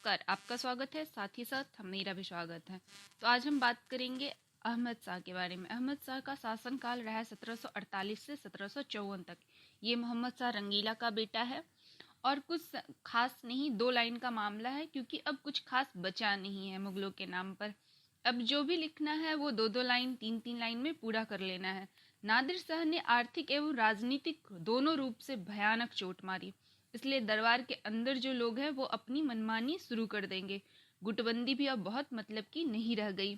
नमस्कार, आपका स्वागत है। साथ ही साथ मेरा भी स्वागत है। तो आज हम बात करेंगे अहमद शाह के बारे में। अहमद शाह का शासनकाल रहा है 1748 से 1754 तक। ये मोहम्मद शाह रंगीला का बेटा है और कुछ खास नहीं, 2 लाइन का मामला है क्योंकि अब कुछ खास बचा नहीं है मुगलों के नाम पर। अब जो भी लिखना है वो 2-2 लाइन 3-3 लाइन में पूरा कर लेना है। नादिर शाह ने आर्थिक एवं राजनीतिक दोनों रूप से भयानक चोट मारी, इसलिए दरबार के अंदर जो लोग हैं वो अपनी मनमानी शुरू कर देंगे। गुटबंदी भी अब बहुत मतलब की नहीं रह गई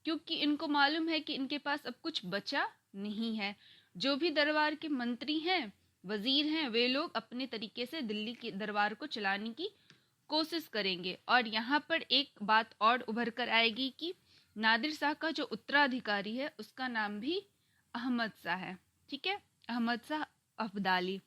क्योंकि इनको मालूम है कि इनके पास अब कुछ बचा नहीं है। जो भी दरबार के मंत्री हैं, वजीर हैं, वे लोग अपने तरीके से दिल्ली के दरबार को चलाने की कोशिश करेंगे। और यहाँ पर एक बात और उभर कर आएगी कि नादिर शाह का जो उत्तराधिकारी है उसका नाम भी अहमद शाह है। ठीक है, अहमद शाह अब्दाली।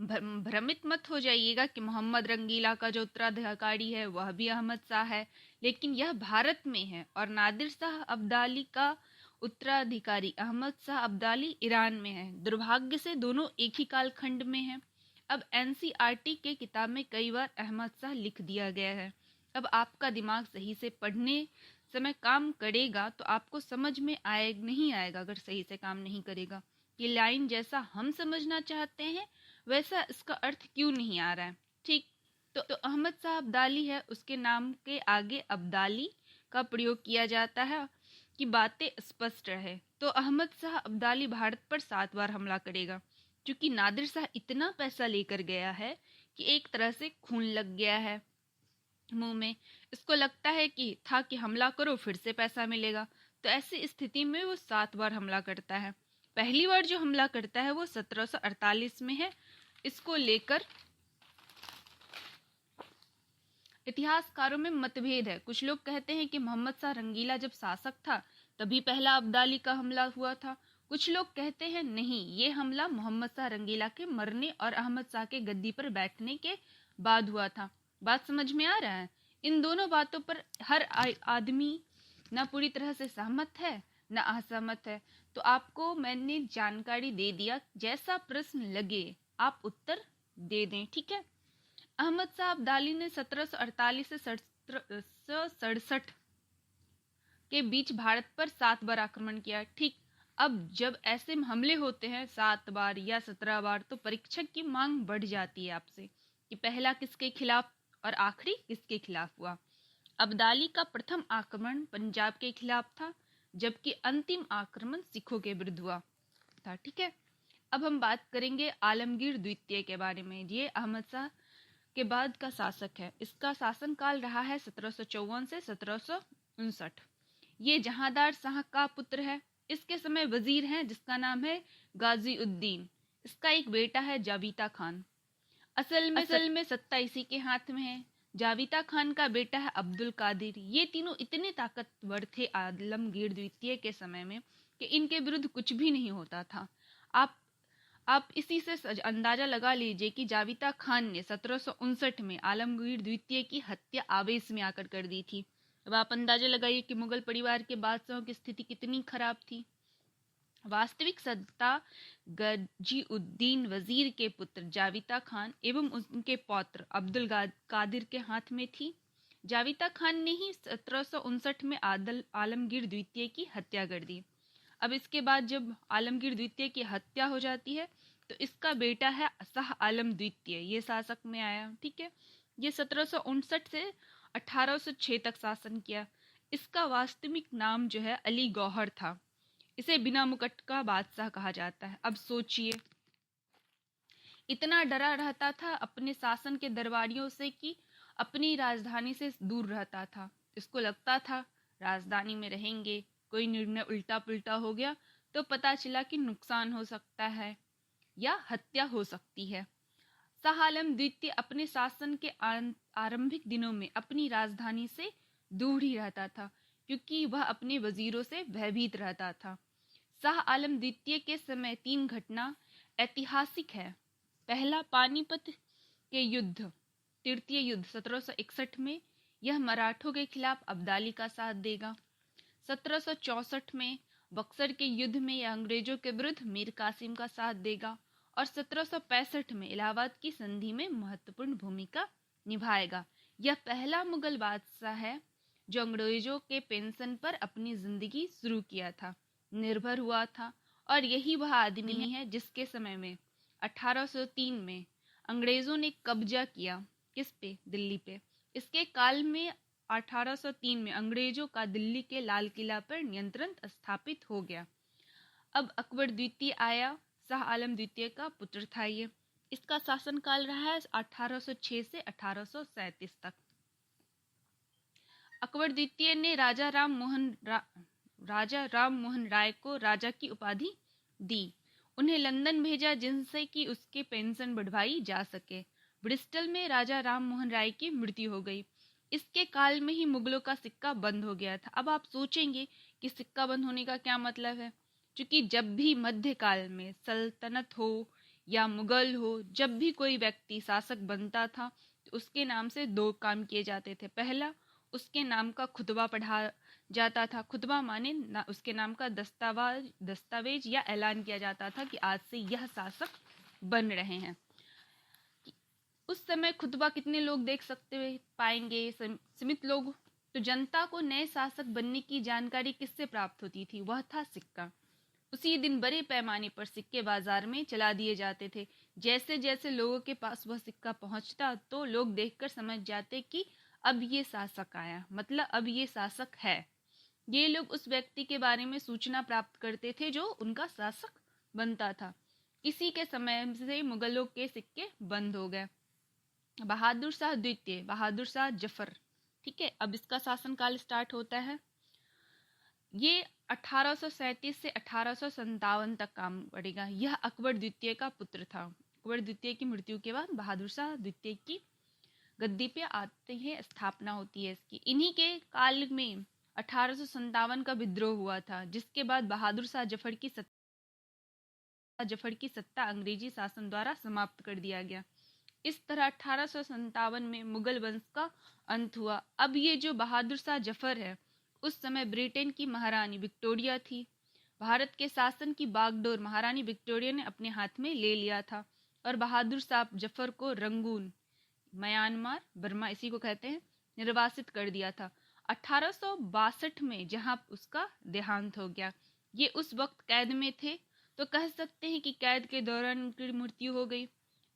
भ्रमित मत हो जाइएगा कि मोहम्मद रंगीला का जो उत्तराधिकारी है वह भी अहमद शाह है, लेकिन यह भारत में है और नादिर शाह अब्दाली का उत्तराधिकारी अहमद शाह अब्दाली ईरान में है। दुर्भाग्य से दोनों एक ही कालखंड में हैं। अब एनसीईआरटी के किताब में कई बार अहमद शाह लिख दिया गया है। अब आपका दिमाग सही से पढ़ने समय काम करेगा तो आपको समझ में नहीं आएगा। अगर सही से काम नहीं करेगा, ये लाइन जैसा हम समझना चाहते हैं वैसा इसका अर्थ क्यों नहीं आ रहा है। ठीक, तो अहमद शाह अब्दाली है, उसके नाम के आगे अब्दाली का प्रयोग किया जाता है कि बातें स्पष्ट रहे। तो अहमद शाह अब्दाली भारत पर 7 बार हमला करेगा क्योंकि नादिर शाह इतना पैसा लेकर गया है कि एक तरह से खून लग गया है मुंह में। इसको लगता है कि हमला करो फिर से पैसा मिलेगा। तो ऐसी स्थिति में वो 7 बार हमला करता है। पहली बार जो हमला करता है वो 1748 में है। इसको लेकर इतिहासकारों में मतभेद है। कुछ लोग कहते हैं कि मोहम्मद शाह रंगीला जब शासक था तभी पहला अब्दाली का हमला हुआ था। कुछ लोग कहते हैं नहीं, ये हमला मोहम्मद शाह रंगीला के मरने और अहमद शाह के गद्दी पर बैठने के बाद हुआ था। बात समझ में आ रहा है? इन दोनों बातों पर हर आदमी न पूरी तरह से सहमत है न असहमत है। तो आपको मैंने जानकारी दे दिया, जैसा प्रश्न लगे आप उत्तर दे दें। ठीक है। अहमद शाह अब्दाली ने 1748 से 1767 के बीच भारत पर 7 बार आक्रमण किया। ठीक, अब जब ऐसे हमले होते हैं 7 बार या 17 बार तो परीक्षक की मांग बढ़ जाती है आपसे कि पहला किसके खिलाफ और आखिरी किसके खिलाफ हुआ। अब्दाली का प्रथम आक्रमण पंजाब के खिलाफ था, जबकि अंतिम आक्रमण सिखों के विरुद्ध हुआ था। ठीक है, अब हम बात करेंगे आलमगीर द्वितीय के बारे में। ये अहमद शाह के बाद का शासक है। इसका शासनकाल रहा है 1754 से 1759। ये जहांदार शाह का पुत्र है। इसके समय वजीर हैं जिसका नाम है गाजी उद्दीन। इसका एक बेटा है जाविता खान। असल में सत्ता इसी के हाथ में है। जाविता खान का बेटा है अब्दुल कादिर। ये तीनों इतने ताकतवर थे आलमगीर द्वितीय के समय में कि इनके विरुद्ध कुछ भी नहीं होता था। आप इसी से अंदाजा लगा लीजिए कि जाविता खान ने 1759 में आलमगीर द्वितीय की हत्या आवेश में आकर कर दी थी। अब आप अंदाजा लगाइए कि मुगल परिवार के बादशाहों की स्थिति कितनी खराब थी। वास्तविक सत्ता गजीउद्दीन वजीर के पुत्र जाविता खान एवं उनके पौत्र अब्दुल कादिर के हाथ में थी। जाविता खान ने ही 1759 में आलमगीर द्वितीय की हत्या कर दी। अब इसके बाद जब आलमगीर द्वितीय की हत्या हो जाती है तो इसका बेटा है शाह आलम द्वितीय, ये शासक में आया। ठीक है, ये 1759 से 1806 तक शासन किया। इसका वास्तविक नाम जो है अली गौहर था। इसे बिना मुकुट का बादशाह कहा जाता है। अब सोचिए, इतना डरा रहता था अपने शासन के दरबारियों से कि अपनी राजधानी से दूर रहता था। इसको लगता था राजधानी में रहेंगे, कोई निर्णय उल्टा पुल्टा हो गया तो पता चला कि नुकसान हो सकता है या हत्या हो सकती है। शाह आलम द्वितीय अपने शासन के आरंभिक दिनों में अपनी राजधानी से दूर ही रहता था क्योंकि वह अपने वजीरों से भयभीत रहता था। शाह आलम द्वितीय के समय 3 घटना ऐतिहासिक है। पहला, पानीपत के युद्ध, तृतीय युद्ध 1761 में, यह मराठों के खिलाफ अब्दाली का साथ देगा। 1764 में बक्सर के युद्ध में यह अंग्रेजों के विरुद्ध मीर कासिम का साथ देगा और 1765 में इलाहाबाद की संधि में महत्वपूर्ण भूमिका निभाएगा। यह पहला मुगल बादशाह है जो अंग्रेजों के पेंशन पर अपनी जिंदगी शुरू किया था, निर्भर हुआ था। और यही वह आदमी है जिसके समय में 1803 में अंग्रेजों ने कब्जा किया किस पे? दिल्ली पे। इसके काल में 1803 में अंग्रेजों का दिल्ली के लाल किला पर नियंत्रण स्थापित हो गया। अब अकबर द्वितीय आया, शाह आलम द्वितीय का पुत्र था ये। इसका शासनकाल रहा है 1806 से 1837 तक। अकबर द्वितीय ने राजा राम मोहन राय को राजा की उपाधि दी। उन्हें लंदन भेजा जिनसे कि उसके पेंशन बढ़वाई जा सके। ब्रिस्टल में राजा राम मोहन राय की मृत्यु हो गई। इसके काल में ही मुगलों का सिक्का बंद हो गया था। अब आप सोचेंगे कि सिक्का बंद होने का क्या मतलब है? क्योंकि जब भी मध्यकाल में सल्तनत हो या मुगल हो, जब भी कोई व्यक्ति शासक बनता था तो उसके नाम से दो काम किए जाते थे। पहला, उसके नाम का खुतबा पढ़ा जाता था। खुतबा माने उसके नाम का दस्तावेज या ऐलान किया जाता था कि आज से यह शासक बन रहे हैं। उस समय खुतबा कितने लोग देख सकते पाएंगे? सीमित लोग। तो जनता को नए शासक बनने की जानकारी किससे प्राप्त होती थी? वह था सिक्का। उसी दिन बड़े पैमाने पर सिक्के बाजार में चला दिए जाते थे। जैसे जैसे लोगों के पास वह सिक्का पहुंचता तो लोग देखकर समझ जाते कि अब ये शासक आया, मतलब अब ये शासक है। ये लोग उस व्यक्ति के बारे में सूचना प्राप्त करते थे जो उनका शासक बनता था। इसी के समय से मुगलों के सिक्के बंद हो गए। बहादुर शाह द्वितीय, बहादुर शाह जफर, ठीक है, अब इसका शासनकाल स्टार्ट होता है। ये 1837 से 1857 तक काम पड़ेगा। यह अकबर द्वितीय का पुत्र था। अकबर द्वितीय की मृत्यु के बाद बहादुर शाह द्वितीय की गद्दी पे आते हैं, स्थापना होती है इसकी। इन्हीं के काल में 1857 का विद्रोह हुआ था, जिसके बाद बहादुर शाह जफर की सत्ता अंग्रेजी शासन द्वारा समाप्त कर दिया गया। इस तरह 1857 में मुगल वंश का अंत हुआ। अब ये जो बहादुर शाह जफर है, उस समय ब्रिटेन की महारानी विक्टोरिया थी। भारत के शासन की बागडोर महारानी विक्टोरिया ने अपने हाथ में ले लिया था और बहादुर शाह जफर को रंगून, म्यांमार, बर्मा इसी को कहते हैं, निर्वासित कर दिया था 1862 में, जहां उसका देहांत हो गया। ये उस वक्त कैद में थे, तो कह सकते हैं कि कैद के दौरान उनकी मृत्यु हो गई।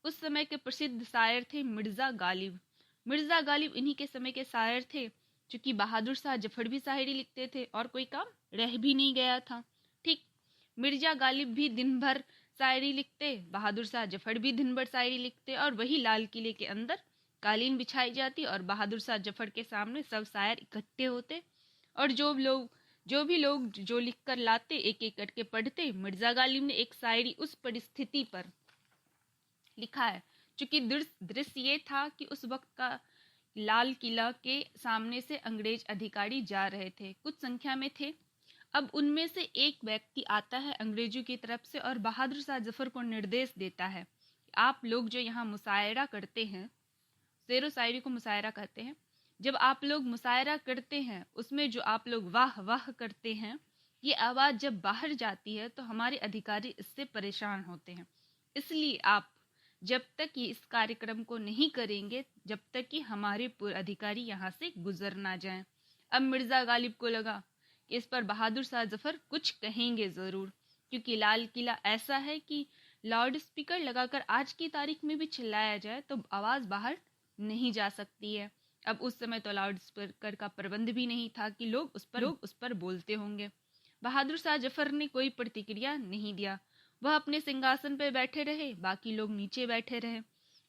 उस समय के प्रसिद्ध शायर थे मिर्जा गालिब। मिर्जा गालिब इन्हीं के समय के शायर थे। चूंकि बहादुर शाह जफर भी शायरी लिखते थे और कोई काम रह भी नहीं गया था। ठीक, मिर्जा गालिब भी दिन भर शायरी लिखते, बहादुर शाह जफर भी दिन भर शायरी लिखते, और वही लाल किले के अंदर कालीन बिछाई जाती और बहादुर शाह जफर के सामने सब शायर इकट्ठे होते और जो भी लोग जो लिख कर लाते एक एक करके पढ़ते। मिर्जा गालिब ने एक शायरी उस परिस्थिति पर लिखा है। चूंकि दृश्य ये था कि उस वक्त का लाल किला के सामने से अंग्रेज अधिकारी जा रहे थे, कुछ संख्या में थे। अब उनमें से एक व्यक्ति आता है अंग्रेजों की तरफ से और बहादुर शाह जफर को निर्देश देता है, आप लोग जो यहाँ मुशायरा करते हैं, शेरो शायरी को मुशायरा कहते हैं, जब आप लोग मुशायरा करते हैं उसमें जो आप लोग वाह वाह करते हैं, ये आवाज़ जब बाहर जाती है तो हमारे अधिकारी इससे परेशान होते हैं। इसलिए आप जब तक ये इस कार्यक्रम को नहीं करेंगे, जब तक कि हमारे पूर्व अधिकारी यहाँ से गुजर ना जाएं। अब मिर्जा गालिब को लगा कि इस पर बहादुर शाह जफर कुछ कहेंगे ज़रूर, क्योंकि लाल किला ऐसा है कि लाउड स्पीकर लगाकर आज की तारीख में भी चिल्लाया जाए तो आवाज़ बाहर नहीं जा सकती है। अब उस समय तो लाउड स्पीकर का प्रबंध भी नहीं था कि लोग उस पर बोलते होंगे। बहादुर शाह जफर ने कोई प्रतिक्रिया नहीं दिया। वह अपने सिंहासन पर बैठे रहे, बाकी लोग नीचे बैठे रहे।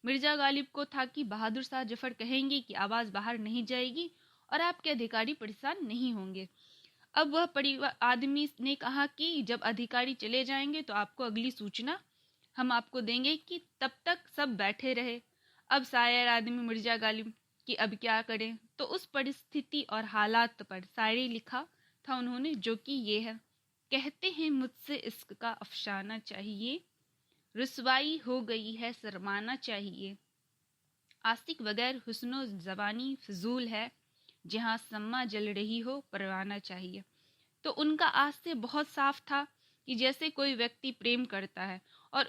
मिर्जा गालिब को था कि बहादुर शाह जफर कहेंगे कि आवाज़ बाहर नहीं जाएगी और आपके अधिकारी परेशान नहीं होंगे। अब वह आदमी ने कहा कि जब अधिकारी चले जाएंगे तो आपको अगली सूचना हम आपको देंगे, कि तब तक सब बैठे रहे। अब शायर आदमी मिर्जा गालिब कि अब क्या करें, तो उस परिस्थिति और हालात पर शायरी लिखा था उन्होंने, जो कि ये है। कहते हैं मुझसे इश्क का अफसाना चाहिए, रुसवाई हो गई है शर्माना चाहिए। आशिक बगैर हुस्नो जवानी फिजूल है, जहाँ सम्मा जल रही हो परवाना चाहिए। तो उनका आज से बहुत साफ था कि जैसे कोई व्यक्ति प्रेम करता है और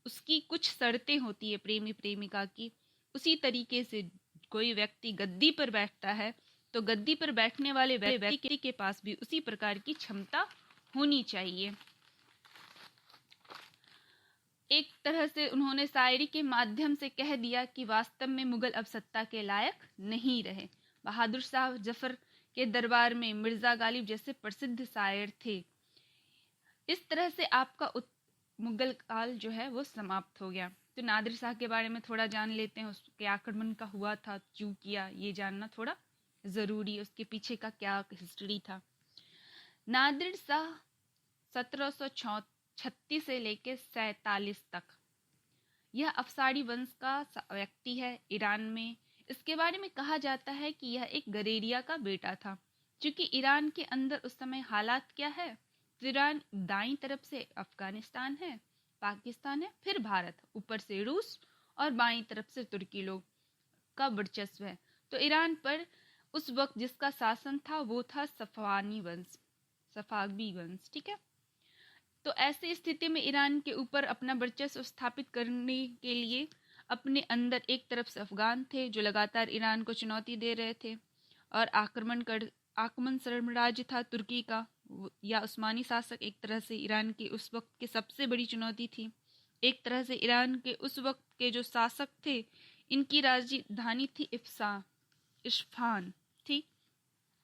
उसकी कुछ शर्तें होती है प्रेमी प्रेमिका की, उसी तरीके से कोई व्यक्ति गद्दी पर बैठता है तो गद्दी पर बैठने वाले व्यक्ति के पास भी उसी प्रकार की क्षमता होनी चाहिए। एक तरह से उन्होंने शायरी के माध्यम से कह दिया कि वास्तव में मुगल अब सत्ता के लायक नहीं रहे। बहादुर शाह जफर के दरबार में मिर्जा गालिब जैसे प्रसिद्ध शायर थे। इस तरह से आपका मुगल काल जो है वो समाप्त हो गया। तो नादिर शाह के बारे में थोड़ा जान लेते हैं। उसके आक्रमण का हुआ था, क्यों किया, ये जानना थोड़ा ज़रूरी है। उसके पीछे का क्या हिस्ट्री था। नादिर शाह 1736 से लेकर 47 तक यह अफसारी वंश का व्यक्ति है ईरान में। इसके बारे में कहा जाता है कि यह एक गरेरिया का बेटा था। क्योंकि ईरान के अंदर उस समय हालात क्या है, ईरान दाईं तरफ से अफगानिस्तान है, पाकिस्तान है, फिर भारत, ऊपर से रूस और बाईं तरफ से तुर्की लोग का वर्चस्व है। तो ईरान पर उस वक्त जिसका शासन था वो था सफावी वंश। ठीक है। तो ऐसी स्थिति में ईरान के ऊपर अपना वर्चस्व स्थापित करने के लिए अपने अंदर एक तरफ से अफगान थे जो लगातार ईरान को चुनौती दे रहे थे और आक्रमण साम्राज्य था तुर्की का या उस्मानी शासक एक तरह से ईरान की उस वक्त की सबसे बड़ी चुनौती थी। एक तरह से ईरान के उस वक्त के जो शासक थे इनकी राजधानी थी इस्फहान थी,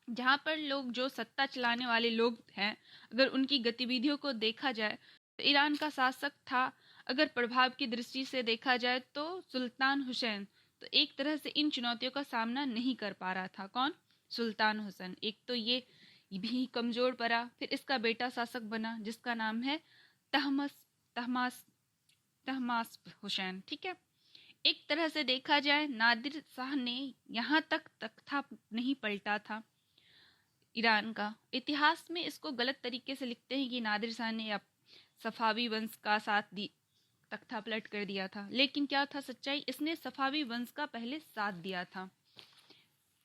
जहाँ पर लोग जो सत्ता चलाने वाले लोग हैं अगर उनकी गतिविधियों को देखा जाए तो ईरान का शासक था, अगर प्रभाव की दृष्टि से देखा जाए तो सुल्तान हुसैन। तो एक तरह से इन चुनौतियों का सामना नहीं कर पा रहा था। कौन? सुल्तान हुसैन। एक तो ये भी कमजोर पड़ा, फिर इसका बेटा शासक बना जिसका नाम है तहमास हुसैन। ठीक है। एक तरह से देखा जाए नादिर शाह ने यहाँ तक तख्ता नहीं पलटा था ईरान का। इतिहास में इसको गलत तरीके से लिखते हैं कि नादिर शाह ने अब सफावी वंश का साथ तख्ता पलट कर दिया था, लेकिन क्या था सच्चाई? इसने सफावी वंश का पहले साथ दिया था,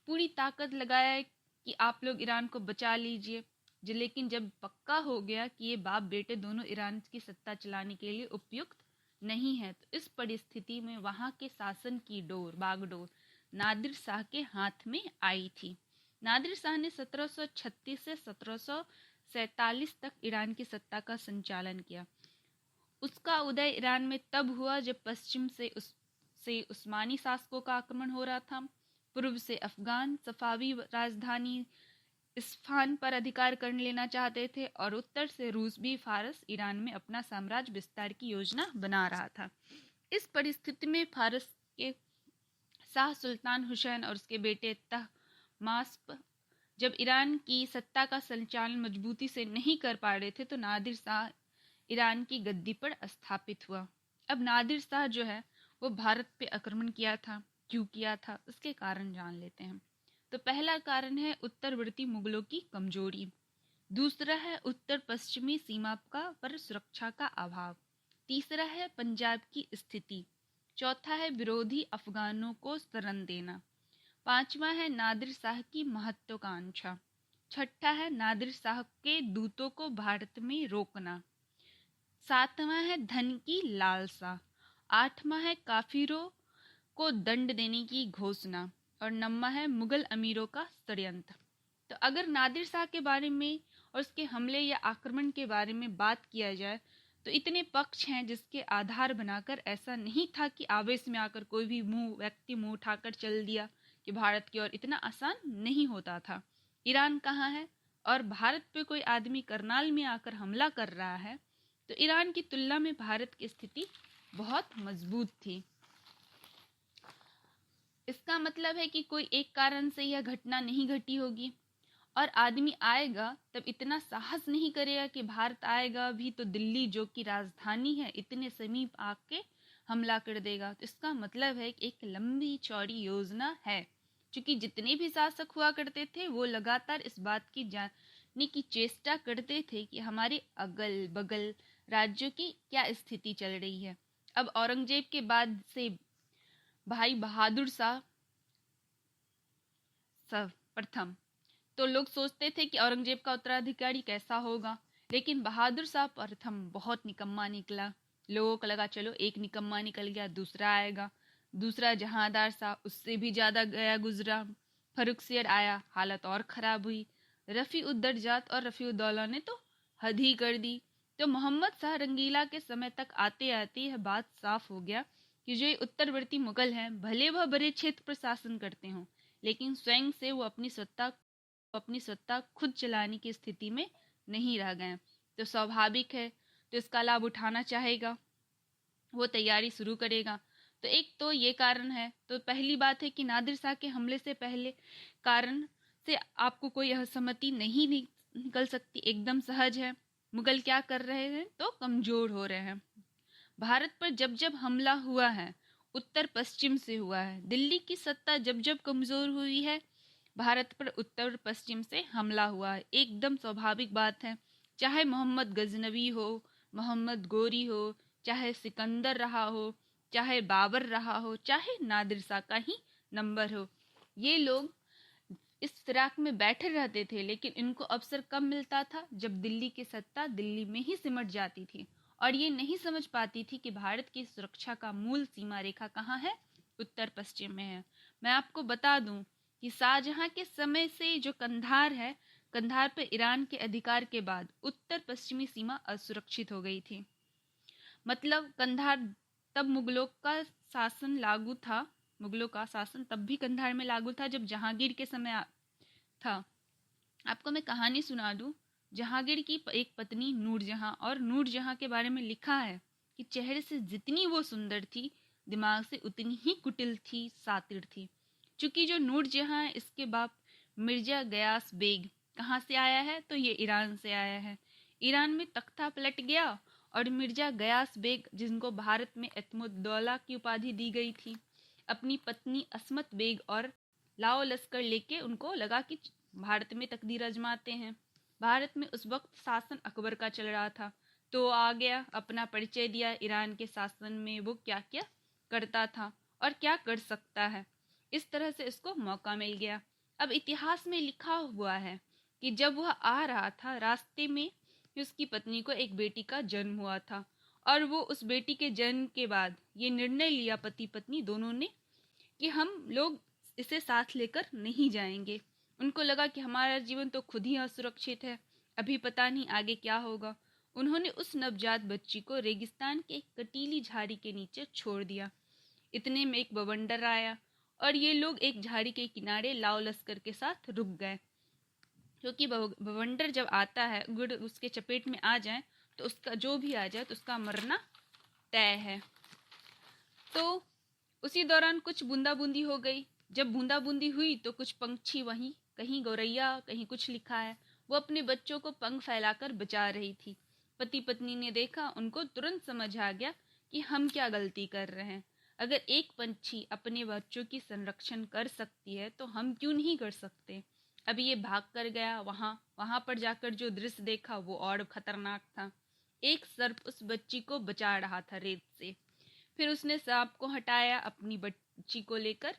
पूरी ताकत लगाया कि आप लोग ईरान को बचा लीजिए। लेकिन जब पक्का हो गया कि ये बाप बेटे दोनों ईरान की सत्ता चलाने के लिए उपयुक्त नहीं है, तो इस परिस्थिति में वहां के शासन की बागडोर नादिर शाह के हाथ में आई थी। नादिर शाह ने 1736 से 1747 तक ईरान की सत्ता का संचालन किया। उसका उदय ईरान में तब हुआ जब पश्चिम से उस्मानी शासकों का आक्रमण हो रहा था, पूर्व से अफगान सफावी राजधानी इस्फहान पर अधिकार कर लेना चाहते थे और उत्तर से रूस भी फारस ईरान में अपना साम्राज्य विस्तार की योजना बना रहा था। इस परिस्थिति में फारस के शाह सुल्तान हुसैन और उसके बेटे तहमास्प जब ईरान की सत्ता का संचालन मजबूती से नहीं कर पा रहे थे तो नादिर शाह ईरान की गद्दी पर स्थापित हुआ। अब नादिर शाह जो है वो भारत पे आक्रमण किया था। क्यों किया था उसके कारण जान लेते हैं। तो पहला कारण है उत्तरवर्ती मुगलों की कमजोरी, दूसरा है उत्तर पश्चिमी सीमा पर सुरक्षा का अभाव, तीसरा है पंजाब की स्थिति, चौथा है विरोधी अफगानों को शरण देना, पांचवा है नादिर शाह की महत्वाकांक्षा, छठा है नादिर शाह के दूतों को भारत में रोकना, सातवां है धन की लालसा, आठवां है काफिरों को दंड देने की घोषणा और नौवां है मुगल अमीरों का षड्यंत्र। तो अगर नादिर शाह के बारे में और उसके हमले या आक्रमण के बारे में बात किया जाए तो इतने पक्ष हैं जिसके आधार बनाकर ऐसा नहीं था कि आवेश में आकर कोई भी व्यक्ति मुंह उठाकर चल दिया कि भारत की ओर। इतना आसान नहीं होता था। ईरान कहाँ है और भारत पे कोई आदमी करनाल में आकर हमला कर रहा है, तो ईरान की तुलना में भारत की स्थिति बहुत मजबूत थी। इसका मतलब है कि कोई एक कारण से यह घटना नहीं घटी होगी और आदमी आएगा तब इतना साहस नहीं करेगा कि भारत आएगा भी तो दिल्ली जो कि राजधानी है इतने समीप आके हमला कर देगा। तो इसका मतलब है कि एक लंबी चौड़ी योजना है। क्योंकि जितने भी शासक हुआ करते थे वो लगातार इस बात की जानने की चेष्टा करते थे कि हमारे अगल बगल राज्यों की क्या स्थिति चल रही है। अब औरंगजेब के बाद से भाई बहादुर शाह प्रथम, तो लोग सोचते थे कि औरंगजेब का उत्तराधिकारी कैसा होगा, लेकिन बहादुर शाह प्रथम बहुत निकम्मा निकला। लोगों को लगा चलो एक निकम्मा निकल गया दूसरा आएगा, दूसरा जहांदार सा उससे भी ज्यादा गया गुजरा फर्रुखसियर आया, हालत और खराब हुई। रफ़ी उद्दरजात और रफ़ी उद्दौला ने तो हद ही कर दी। तो मोहम्मद शाह रंगीला के समय तक आते आते यह बात साफ हो गया कि जो ये उत्तरवर्ती मुगल हैं, भले वह बड़े क्षेत्र पर शासन करते हों, लेकिन स्वयं से वो अपनी सत्ता खुद चलाने की स्थिति में नहीं रह गए। तो स्वाभाविक है, तो इसका लाभ उठाना चाहेगा, वो तैयारी शुरू करेगा। तो एक तो ये कारण है। तो पहली बात है कि नादिर शाह के हमले से पहले कारण से आपको कोई असहमति नहीं निकल सकती, एकदम सहज है। मुगल क्या कर रहे हैं? तो कमजोर हो रहे हैं। भारत पर जब जब हमला हुआ है, उत्तर पश्चिम से हुआ है। दिल्ली की सत्ता जब जब कमजोर हुई है, भारत पर उत्तर पश्चिम से हमला हुआ है। एकदम स्वाभाविक बात है। चाहे मोहम्मद गजनवी हो, मोहम्मद गोरी हो, चाहे सिकंदर रहा हो, चाहे बाबर रहा हो, चाहे नादिर शाह का ही नंबर हो, ये लोग इस फिराक में बैठे रहते थे, लेकिन इनको अवसर कब मिलता था? जब दिल्ली की सत्ता दिल्ली में ही सिमट जाती थी। और ये नहीं समझ पाती थी कि भारत की सुरक्षा का मूल सीमा रेखा कहाँ है? उत्तर पश्चिम में है। मैं आपको बता दूं कि शाहजहां के समय से जो कंधार है, कंधार पर ईरान के अधिकार के बाद उत्तर पश्चिमी सीमा असुरक्षित हो गई थी। मतलब कंधार तब मुगलों का शासन लागू था, मुगलों का शासन तब भी कंधार में लागू था जब जहांगीर के समय था। आपको मैं कहानी सुना दूं। जहांगीर की एक पत्नी नूरजहां, और नूरजहां के बारे में लिखा है कि चेहरे से जितनी वो सुंदर थी, दिमाग से उतनी ही कुटिल थी, सातिर थी। चूंकि जो नूरजहां है, इसके बाप मिर्जा गयास बेग कहाँ से आया है? तो ये ईरान से आया है। ईरान में तख्ता पलट गया और मिर्जा गयास बेग, जिनको भारत में एतमुद्दौला की उपाधि दी गई थी, अपनी पत्नी असमत बेग और लाओ लश्कर लेके उनको लगा कि भारत में तकदीर आजमाते हैं। भारत में उस वक्त शासन अकबर का चल रहा था, तो आ गया, अपना परिचय दिया ईरान के शासन में वो क्या क्या करता था और क्या कर सकता है। इस तरह से इसको मौका मिल गया। अब इतिहास में लिखा हुआ है कि जब वह आ रहा था, रास्ते में उसकी पत्नी को एक बेटी का जन्म हुआ था, और वो उस बेटी के जन्म के बाद ये निर्णय लिया पति पत्नी दोनों ने कि हम लोग इसे साथ लेकर नहीं जाएंगे। उनको लगा कि हमारा जीवन तो खुद ही असुरक्षित है, अभी पता नहीं आगे क्या होगा। उन्होंने उस नवजात बच्ची को रेगिस्तान के एक कटीली झाड़ी के नीचे छोड़ दिया। इतने में एक बवंडर आया और ये लोग एक झाड़ी के किनारे लाओ लश्कर के साथ रुक गए, क्योंकि बवंडर जब आता है, गुड़ उसके चपेट में आ जाए तो उसका जो भी आ जाए तो उसका मरना तय है। तो उसी दौरान कुछ बूंदाबूंदी हो गई। जब बूंदाबूंदी हुई तो कुछ पंछी, वहीं कहीं गौरैया, कहीं कुछ लिखा है, वो अपने बच्चों को पंख फैलाकर बचा रही थी। पति पत्नी ने देखा, उनको तुरंत समझ आ गया कि हम क्या गलती कर रहे हैं। अगर एक पंछी अपने बच्चों की संरक्षण कर सकती है तो हम क्यों नहीं कर सकते। अभी ये भाग कर गया। वहां पर जाकर जो दृश्य देखा वो और खतरनाक था। एक सर्प उस बच्ची को बचा रहा था रेत से। फिर उसने सांप को हटाया, अपनी बच्ची को लेकर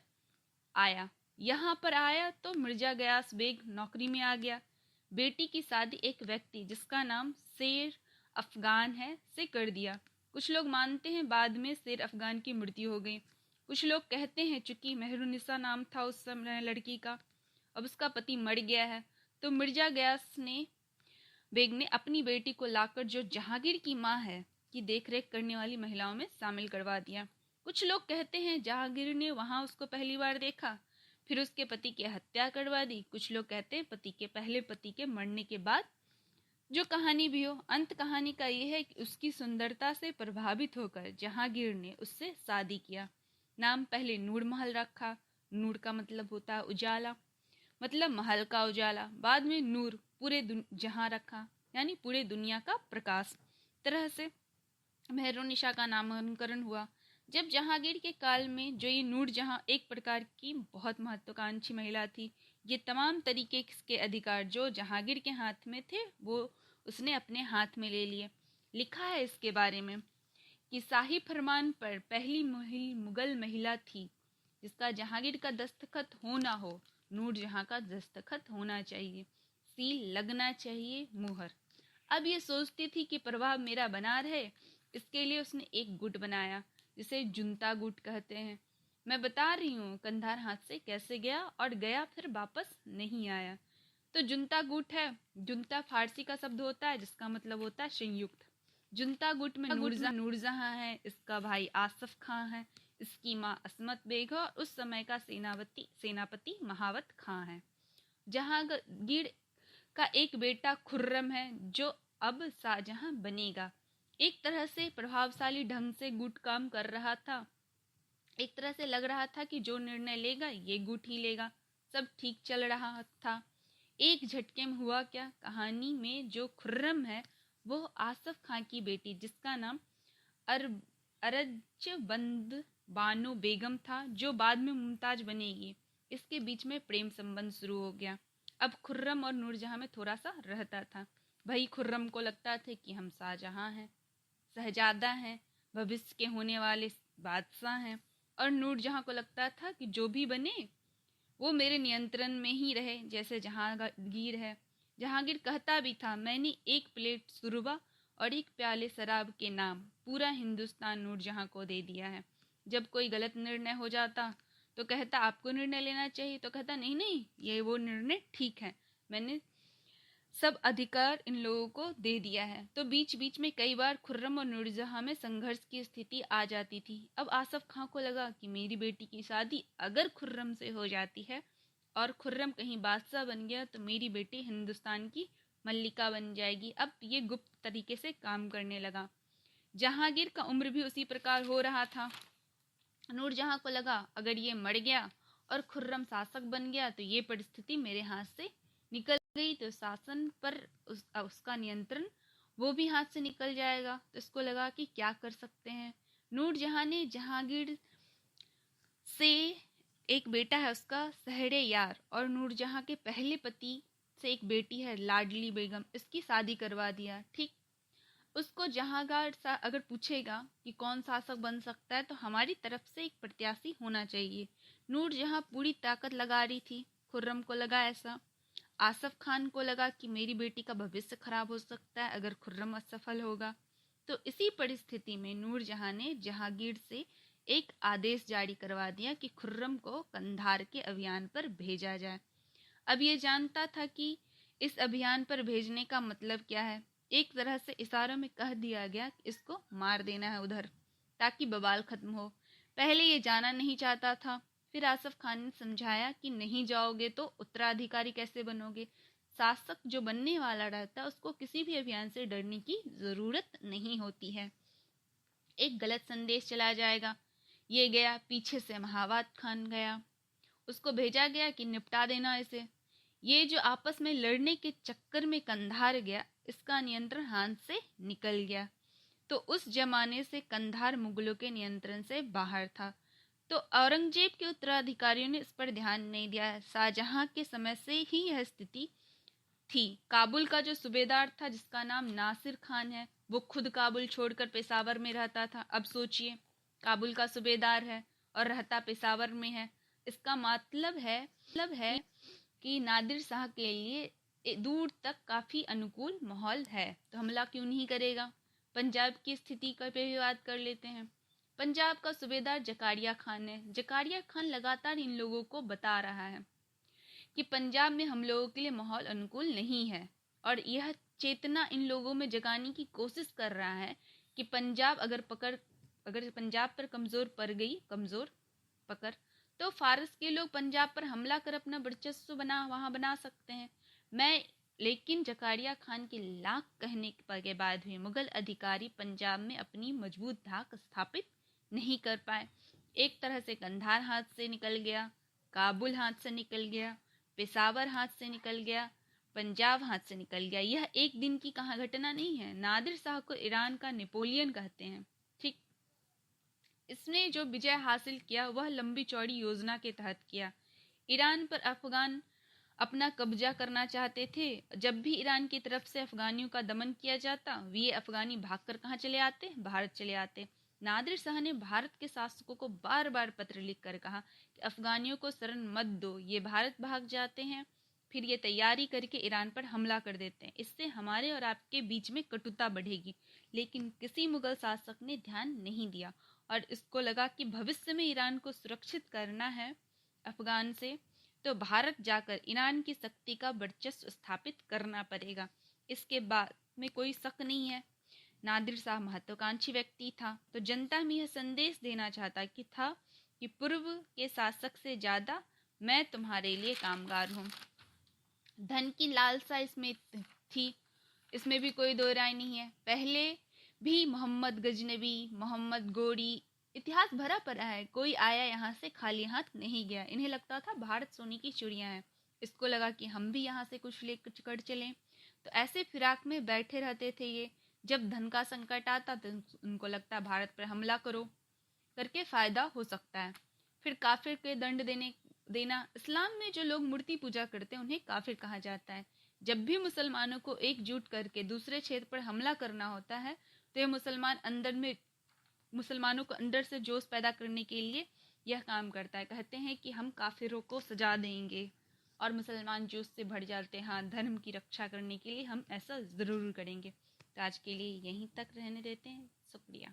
आया। यहाँ पर आया तो मिर्जा गयास बेग नौकरी में आ गया। बेटी की शादी एक व्यक्ति जिसका नाम शेर अफगान है से कर दिया। कुछ लोग मानते हैं बाद में शेर अफगान की मृत्यु हो गई। कुछ लोग कहते हैं चूंकि मेहरुनिसा नाम था उस समय लड़की का, अब उसका पति मर गया है, तो मिर्जा गयास ने बेग ने अपनी बेटी को लाकर जो जहांगीर की माँ है की देखरेख करने वाली महिलाओं में शामिल करवा दिया। कुछ लोग कहते हैं जहांगीर ने वहां उसको पहली बार देखा, फिर उसके पति की हत्या करवा दी। कुछ लोग कहते हैं पहले पति के मरने के बाद। जो कहानी भी हो, अंत कहानी का यह है कि उसकी सुंदरता से प्रभावित होकर जहांगीर ने उससे शादी किया। नाम पहले नूर महल रखा। नूर का मतलब होता है उजाला, मतलब महल का उजाला। बाद में नूर पूरे जहां रखा, यानी पूरे दुनिया का प्रकाश। तरह से मेहरुनिसा का नामकरण हुआ। जब जहांगीर के काल में जो ये नूरजहां एक प्रकार की बहुत महत्वाकांक्षी महिला थी, ये तमाम तरीके के अधिकार जो जहांगीर के हाथ में थे वो उसने अपने हाथ में ले लिए। लिखा है इसके बारे में कि शाही फरमान पर पहली मुगल महिला थी जिसका जहांगीर का दस्तखत हो ना हो, नूरजहां का दस्तखत होना चाहिए, सील लगना चाहिए, मुहर। अब ये सोचती थी कि प्रभाव मेरा बना रहे, इसके लिए उसने एक गुट बनाया जिसे जुनता गुट कहते हैं। मैं बता रही हूँ कंधार हाथ से कैसे गया, और गया फिर वापस नहीं आया। तो जुनता गुट है। जुनता फारसी का शब्द होता है जिसका मतलब होता है संयुक्त। जुनता गुट में नूरजहां है, इसका भाई आसफ खां है, इसकी माँ असमत बेग है, और उस समय का सेनापति महावत खां है। जहांगीर का एक बेटा खुर्रम है जो अब शाहजहां बनेगा। एक तरह से प्रभावशाली ढंग से गुट काम कर रहा था। एक तरह से लग रहा था कि जो निर्णय लेगा ये गुट ही लेगा। सब ठीक चल रहा था। एक झटके में हुआ क्या, कहानी में जो खुर्रम है वो आसफ खां की बेटी जिसका नाम अरजबंद बानो बेगम था, जो बाद में मुमताज बनेगी, इसके बीच में प्रेम संबंध शुरू हो गया। अब खुर्रम और नूरजहां में थोड़ा सा रहता था। भाई खुर्रम को लगता था कि हम शाहजहां हैं, शहजादा हैं, भविष्य के होने वाले बादशाह हैं, और नूरजहां को लगता था कि जो भी बने वो मेरे नियंत्रण में ही रहे, जैसे जहांगीर है। जहांगीर कहता भी था, मैंने एक प्लेट सुरबा और एक प्याले शराब के नाम पूरा हिंदुस्तान नूरजहां को दे दिया है। जब कोई गलत निर्णय हो जाता तो कहता आपको निर्णय लेना चाहिए, तो कहता नहीं नहीं ये वो निर्णय ठीक है, मैंने सब अधिकार इन लोगों को दे दिया है। तो बीच बीच में कई बार खुर्रम और नूरजहां में संघर्ष की स्थिति आ जाती थी। अब आसफ खां को लगा कि मेरी बेटी की शादी अगर खुर्रम से हो जाती है और खुर्रम कहीं बादशाह बन गया तो मेरी बेटी हिंदुस्तान की मल्लिका बन जाएगी। अब ये गुप्त तरीके से काम करने लगा। जहांगीर का उम्र भी उसी प्रकार हो रहा था। नूरजहां को लगा अगर ये मर गया और खुर्रम शासक बन गया तो ये परिस्थिति मेरे हाथ से निकल गई, तो शासन पर उसका नियंत्रण वो भी हाथ से निकल जाएगा। तो इसको लगा कि क्या कर सकते हैं। नूरजहां ने जहांगीर से एक बेटा है उसका सहरे यार, और नूरजहां के पहले पति से एक बेटी है लाडली बेगम, इसकी शादी करवा दिया। ठीक, उसको जहांगीर अगर पूछेगा कि कौन शासक बन सकता है तो हमारी तरफ से एक प्रत्याशी होना चाहिए। नूरजहां पूरी ताकत लगा रही थी। खुर्रम को लगा ऐसा, आसफ खान को लगा कि मेरी बेटी का भविष्य खराब हो सकता है अगर खुर्रम असफल होगा। तो इसी परिस्थिति में नूरजहां ने जहांगीर से एक आदेश जारी करवा दिया कि खुर्रम को कंधार के अभियान पर भेजा जाए। अब ये जानता था कि इस अभियान पर भेजने का मतलब क्या है। एक तरह से इशारों में कह दिया गया कि इसको मार देना है उधर, ताकि बवाल खत्म हो। पहले ये जाना नहीं चाहता था, फिर आसफ खान ने समझाया कि नहीं जाओगे तो उत्तराधिकारी कैसे बनोगे। शासक जो बनने वाला रहता है उसको किसी भी अभियान से डरने की जरूरत नहीं होती है। एक गलत संदेश चला जाएगा। ये गया, पीछे से महावत खान गया, उसको भेजा गया कि निपटा देना इसे। ये जो आपस में लड़ने के चक्कर में कंधार गया, इसका नियंत्रण हाथ से निकल गया। तो उस जमाने से कंधार मुगलों के नियंत्रण से बाहर था। तो औरंगजेब के उत्तराधिकारियों ने इस पर ध्यान नहीं दिया। शाहजहां के समय से ही यह स्थिति थी। काबुल का जो सूबेदार था जिसका नाम नासिर खान है, वो खुद काबुल छोड़कर पेशावर में रहता था। अब सोचिए, काबुल का सूबेदार है और रहता पेशावर में है। इसका मतलब है कि नादिर शाह के लिए दूर तक काफी अनुकूल माहौल है, तो हमला क्यों नहीं करेगा। पंजाब की स्थिति पर भी बात कर लेते हैं। पंजाब का सूबेदार जकारिया खान है। जकारिया खान लगातार इन लोगों को बता रहा है कि पंजाब में हम लोगों के लिए माहौल अनुकूल नहीं है, और यह चेतना इन लोगों में जगाने की कोशिश कर रहा है कि पंजाब अगर पंजाब पर कमजोर पकड़ तो फारस के लोग पंजाब पर हमला कर अपना वर्चस्व वहां बना सकते हैं। लेकिन जकारिया खान के लाख कहने के बाद भी मुगल अधिकारी पंजाब में अपनी मजबूत धाक स्थापित नहीं कर पाए। एक तरह से कंधार हाथ से निकल गया, काबुल हाथ से निकल गया, पेशावर हाथ से निकल गया, पंजाब हाथ से निकल गया। यह एक दिन की कहाँ घटना नहीं है। नादिर शाह को ईरान का नेपोलियन कहते हैं। ठीक, इसने जो विजय हासिल किया वह लंबी चौड़ी योजना के तहत किया। ईरान पर अफगान अपना कब्जा करना चाहते थे। जब भी ईरान की तरफ से अफगानियों का दमन किया जाता, वे अफगानी भागकर कहाँ चले आते, भारत चले आते। नादिर शाह ने भारत के शासकों को बार बार पत्र लिखकर कहा कि अफगानियों को शरण मत दो, ये भारत भाग जाते हैं, फिर ये तैयारी करके ईरान पर हमला कर देते हैं, इससे हमारे और आपके बीच में कटुता बढ़ेगी। लेकिन किसी मुगल शासक ने ध्यान नहीं दिया और इसको लगा कि भविष्य में ईरान को सुरक्षित करना है अफगान से, तो भारत जाकर ईरान की शक्ति का वर्चस्व स्थापित करना पड़ेगा। इसके बाद में कोई शक नहीं है। नादिर शाह महत्वाकांक्षी व्यक्ति था, तो जनता में यह संदेश देना चाहता कि पूर्व के शासक से ज्यादा मैं तुम्हारे लिए कामगार हूँ। धन की लालसा इसमें थी, इसमें भी कोई दो राय नहीं है। पहले भी मोहम्मद गजनबी, मोहम्मद गोरी, इतिहास भरा पड़ा है। कोई आया यहाँ से खाली हाथ नहीं गया। इन्हें लगता था भारत सोने की चिड़िया है। इसको लगा कि हम भी यहाँ से कुछ लेकर चलें, तो ऐसे फिराक में बैठे रहते थे ये। जब धन का संकट आता तो उनको लगता है भारत पर हमला करो करके फायदा हो सकता है। फिर काफिर के दंड देना। इस्लाम में जो लोग मूर्ति पूजा करते हैं उन्हें काफिर कहा जाता है। जब भी मुसलमानों को एकजुट करके दूसरे क्षेत्र पर हमला करना होता है तो ये मुसलमानों को अंदर से जोश पैदा करने के लिए यह काम करता है। कहते हैं कि हम काफिरों को सजा देंगे, और मुसलमान जोश से भर जाते हैं, हाँ धर्म की रक्षा करने के लिए हम ऐसा ज़रूर करेंगे। तो आज के लिए यहीं तक रहने देते हैं। शुक्रिया।